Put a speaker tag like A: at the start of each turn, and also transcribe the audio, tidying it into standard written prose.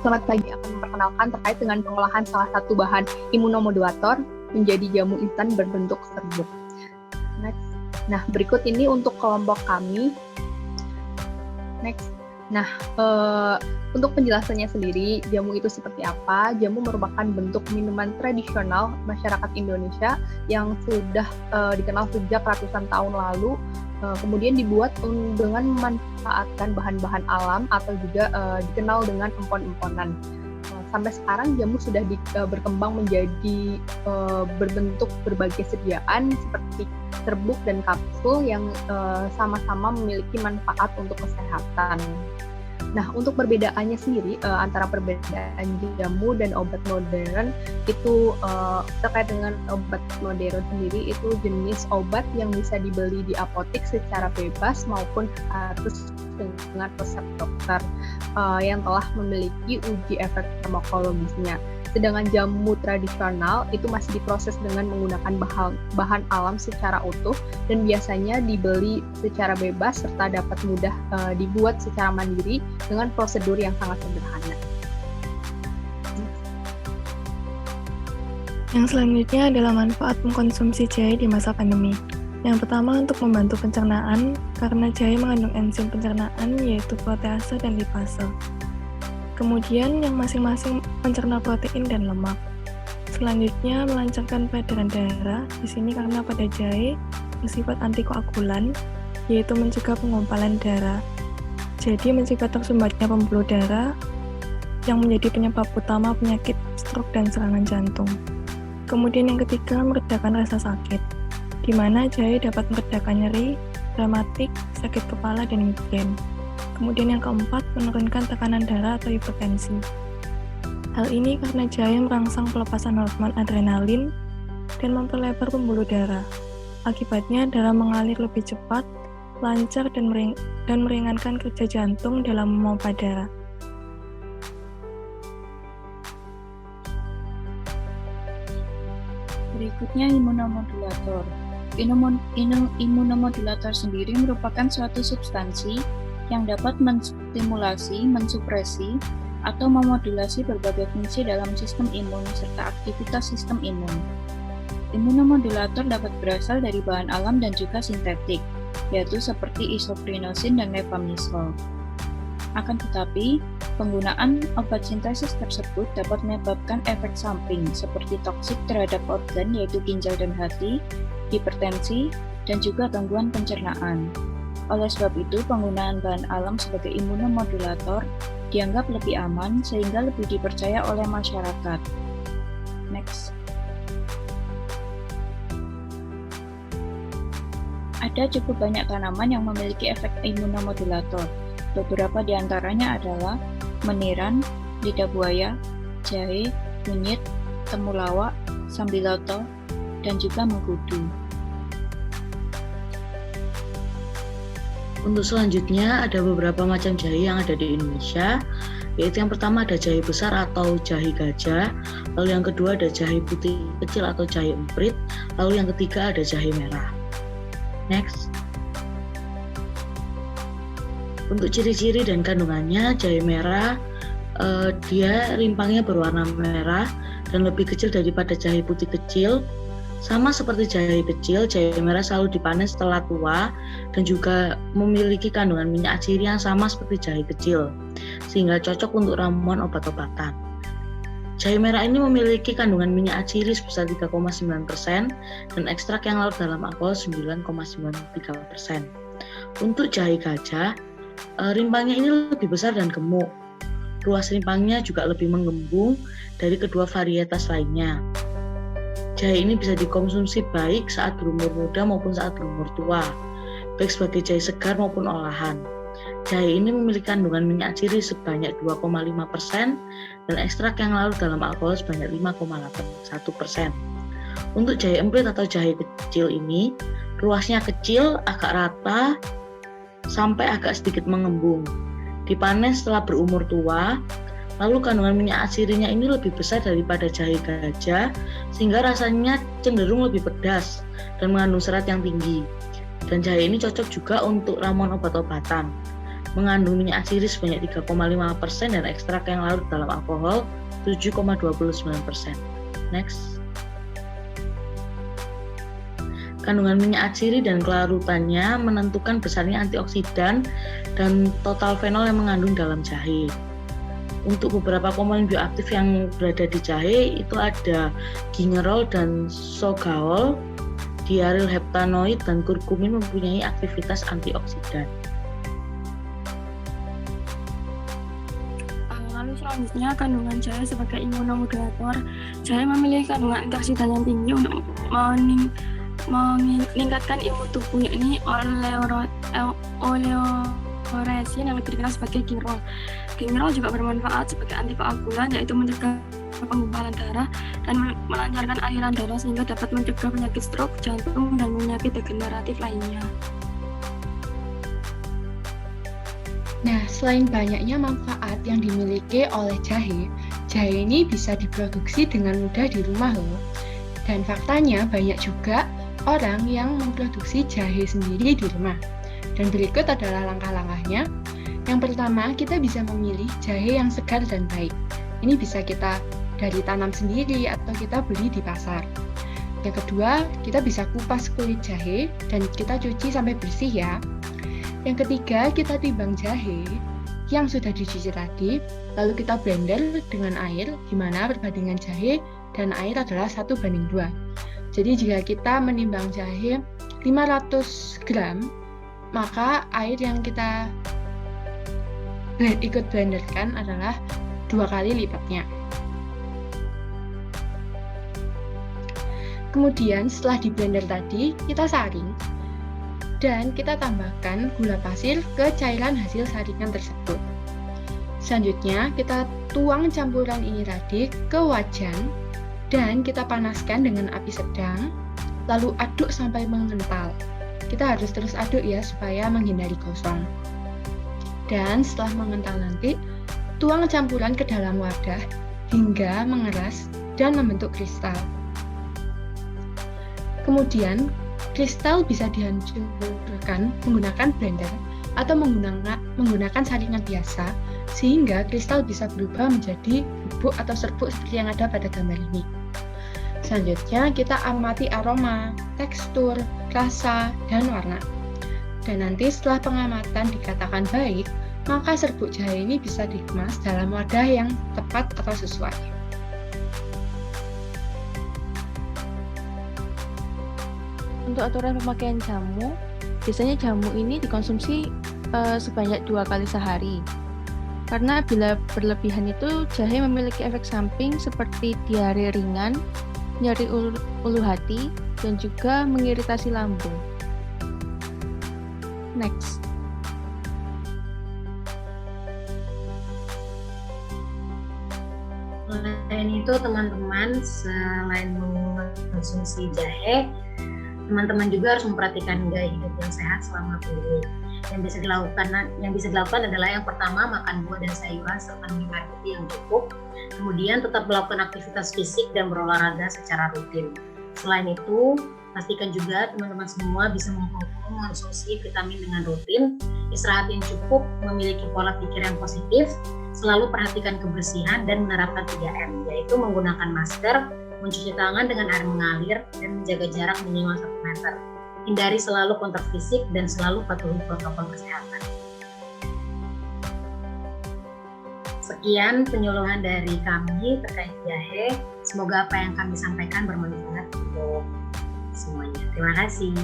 A: Selamat pagi, akan memperkenalkan terkait dengan pengolahan salah satu bahan imunomodulator menjadi jamu instan berbentuk serbuk. Next. Nah, berikut ini untuk kelompok kami. Next. Nah, untuk penjelasannya sendiri, jamu itu seperti apa? Jamu merupakan bentuk minuman tradisional masyarakat Indonesia yang sudah dikenal sejak ratusan tahun lalu. Kemudian dibuat dengan memanfaatkan bahan-bahan alam atau juga dikenal dengan empon-emponan. Sampai sekarang jamu sudah berkembang menjadi berbentuk berbagai sediaan seperti serbuk dan kapsul yang sama-sama memiliki manfaat untuk kesehatan. Nah, untuk perbedaannya sendiri antara perbedaan jamu dan obat modern itu terkait dengan obat modern sendiri itu jenis obat yang bisa dibeli di apotek secara bebas maupun harus dengan resep dokter yang telah memiliki uji efek farmakologisnya. Sedangkan jamu tradisional itu masih diproses dengan menggunakan bahan alam secara utuh dan biasanya dibeli secara bebas serta dapat mudah dibuat secara mandiri dengan prosedur yang sangat sederhana.
B: Yang selanjutnya adalah manfaat mengkonsumsi jahe di masa pandemi. Yang pertama untuk membantu pencernaan karena jahe mengandung enzim pencernaan yaitu protease dan lipase. Kemudian yang masing-masing mencerna protein dan lemak. Selanjutnya melancarkan peredaran darah di sini karena pada jahe bersifat antikoagulan yaitu mencegah penggumpalan darah. Jadi mencegah tersumbatnya pembuluh darah yang menjadi penyebab utama penyakit stroke dan serangan jantung. Kemudian yang ketiga meredakan rasa sakit, di mana jahe dapat meredakan nyeri, rematik, sakit kepala dan migrain. Kemudian yang keempat, menurunkan tekanan darah atau hipertensi. Hal ini karena jahe merangsang pelepasan hormon adrenalin dan memperlebar pembuluh darah. Akibatnya darah mengalir lebih cepat, lancar dan meringankan kerja jantung dalam memompa darah.
C: Berikutnya imunomodulator. Imunomodulator sendiri merupakan suatu substansi yang dapat menstimulasi, mensupresi, atau memodulasi berbagai fungsi dalam sistem imun serta aktivitas sistem imun. Imunomodulator dapat berasal dari bahan alam dan juga sintetik, yaitu seperti isoprinosin dan levamisol. Akan tetapi, penggunaan obat sintesis tersebut dapat menyebabkan efek samping seperti toksik terhadap organ yaitu ginjal dan hati, hipertensi, dan juga gangguan pencernaan. Oleh sebab itu, penggunaan bahan alam sebagai imunomodulator dianggap lebih aman sehingga lebih dipercaya oleh masyarakat. Next. Ada cukup banyak tanaman yang memiliki efek imunomodulator. Beberapa di antaranya adalah meniran, lidah buaya, jahe, kunyit, temulawak, sambiloto, dan juga mengkudu.
D: Untuk selanjutnya ada beberapa macam jahe yang ada di Indonesia, yaitu yang pertama ada jahe besar atau jahe gajah, lalu yang kedua ada jahe putih kecil atau jahe emprit, lalu yang ketiga ada jahe merah. Next. Untuk ciri-ciri dan kandungannya, jahe merah dia rimpangnya berwarna merah dan lebih kecil daripada jahe putih kecil. Sama seperti jahe kecil, jahe merah selalu dipanen setelah tua dan juga memiliki kandungan minyak atsiri yang sama seperti jahe kecil, sehingga cocok untuk ramuan obat-obatan. Jahe merah ini memiliki kandungan minyak atsiri sebesar 3,9% dan ekstrak yang larut dalam alkohol 9,93%. Untuk jahe gajah, rimpangnya ini lebih besar dan gemuk. Ruas rimpangnya juga lebih menggembung dari kedua varietas lainnya. Jahe ini bisa dikonsumsi baik saat berumur muda maupun saat berumur tua, baik sebagai jahe segar maupun olahan. Jahe ini memiliki kandungan minyak atsiri sebanyak 2,5% dan ekstrak yang larut dalam alkohol sebanyak 5,81%. Untuk jahe emprit atau jahe kecil ini, ruasnya kecil, agak rata, sampai agak sedikit mengembung. Dipanen setelah berumur tua, lalu kandungan minyak atsirinya ini lebih besar daripada jahe gajah, sehingga rasanya cenderung lebih pedas dan mengandung serat yang tinggi. Dan jahe ini cocok juga untuk ramuan obat-obatan. mengandung minyak atsiri sebanyak 3,5% dan ekstrak yang larut dalam alkohol 7,29%. Next. Kandungan minyak atsiri dan kelarutannya menentukan besarnya antioksidan dan total fenol yang mengandung dalam jahe. Untuk beberapa komponen bioaktif yang berada di jahe itu ada gingerol dan sogaol, diaryl heptanoid dan kurkumin mempunyai aktivitas antioksidan.
E: Lalu selanjutnya kandungan jahe sebagai imunomodulator. Jahe memiliki kandungan antioksidan yang tinggi untuk meningkatkan imun tubuh, yakni oleoresin yang lebih dikenal sebagai gingerol. Gingerol juga bermanfaat sebagai antikoagulan, yaitu mencegah penggumpalan darah dan melancarkan aliran darah sehingga dapat mencegah penyakit stroke, jantung, dan penyakit degeneratif lainnya.
A: Nah, selain banyaknya manfaat yang dimiliki oleh jahe, jahe ini bisa diproduksi dengan mudah di rumah loh. Dan faktanya banyak juga orang yang memproduksi jahe sendiri di rumah. Dan berikut adalah langkah-langkahnya. Yang pertama, kita bisa memilih jahe yang segar dan baik. Ini bisa kita dari tanam sendiri atau kita beli di pasar. Yang kedua, kita bisa kupas kulit jahe dan kita cuci sampai bersih ya. Yang ketiga, kita timbang jahe yang sudah dicuci tadi, lalu kita blender dengan air, di mana perbandingan jahe dan air adalah 1:2. Jadi jika kita menimbang jahe 500 gram, maka air yang kita ikut blenderkan adalah 2 kali lipatnya. Kemudian setelah di blender tadi, kita saring dan kita tambahkan gula pasir ke cairan hasil saringan tersebut. Selanjutnya, kita tuang campuran ini tadi ke wajan dan kita panaskan dengan api sedang, lalu aduk sampai mengental. Kita harus terus aduk ya, supaya menghindari gosong. Dan setelah mengental nanti, tuang campuran ke dalam wadah hingga mengeras dan membentuk kristal. Kemudian, kristal bisa dihancurkan menggunakan blender atau menggunakan saringan biasa, sehingga kristal bisa berubah menjadi bubuk atau serbuk seperti yang ada pada gambar ini. Selanjutnya, kita amati aroma, tekstur, rasa, dan warna. Dan nanti setelah pengamatan dikatakan baik, maka serbuk jahe ini bisa dikemas dalam wadah yang tepat atau sesuai.
F: Untuk aturan pemakaian jamu, biasanya jamu ini dikonsumsi sebanyak 2 kali sehari. Karena bila berlebihan itu jahe memiliki efek samping seperti diare ringan, nyeri ulu hati, dan juga mengiritasi lambung. Next.
G: Selain itu teman-teman, selain mengkonsumsi jahe, teman-teman juga harus memperhatikan gaya hidup yang sehat selama pandemi. Yang bisa dilakukan adalah yang pertama, makan buah dan sayuran serta minum air putih yang cukup. Kemudian tetap melakukan aktivitas fisik dan berolahraga secara rutin. Selain itu, pastikan juga teman-teman semua bisa mengkonsumsi vitamin dengan rutin, istirahat yang cukup, memiliki pola pikir yang positif, selalu perhatikan kebersihan dan menerapkan 3M, yaitu menggunakan masker, mencuci tangan dengan air mengalir, dan menjaga jarak minimal 1 meter. Hindari selalu kontak fisik dan selalu patuhi protokol kesehatan. Sekian penyuluhan dari kami terkait jahe. Semoga apa yang kami sampaikan bermanfaat untuk semuanya. Terima kasih.